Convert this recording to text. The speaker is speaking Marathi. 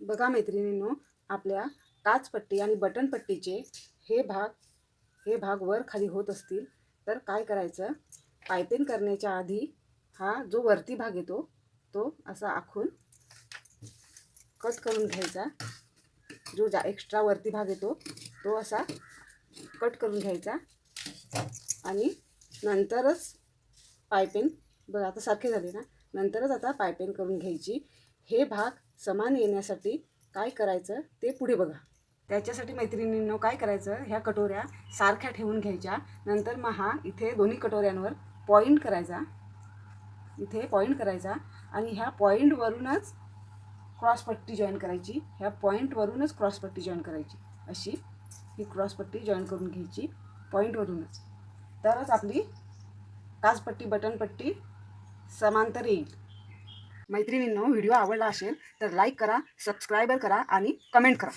बघा मैत्रिणींनो, आपल्या काचपट्टी आणि बटनपट्टीचे हे भाग वर खाली होत असतील तर काय करायचं, पायपिंग करण्याच्या आधी हा जो वरती भाग येतो तो असा आखून कट करून घ्यायचा. जो एक्स्ट्रा वरती भाग येतो तो असा कट करून घ्यायचा आणि नंतरच पायपिंग, बघा आता सारखे झाले ना, नंतरच आता पायपिंग करून घ्यायची. हे भाग समान येण्यासाठी काय करायचं ते पुढे बघा. त्याच्यासाठी मैत्रिणींनो काय करायचं, ह्या कटोऱ्या सारख्या ठेवून घ्यायच्या. नंतर मग हा इथे दोन्ही कटोऱ्यांवर पॉईंट करायचा, इथे पॉईंट करायचा आणि ह्या पॉईंटवरूनच क्रॉसपट्टी जॉईन करायची. ह्या पॉईंटवरूनच क्रॉसपट्टी जॉईन करायची. अशी ही क्रॉसपट्टी जॉईन करून घ्यायची पॉईंटवरूनच, तरच आपली काचपट्टी बटनपट्टी समांतर येईल. मैत्रिणींनो, व्हिडिओ आवडला असेल तर लाईक करा, सबस्क्राईब करा आणि कमेंट करा.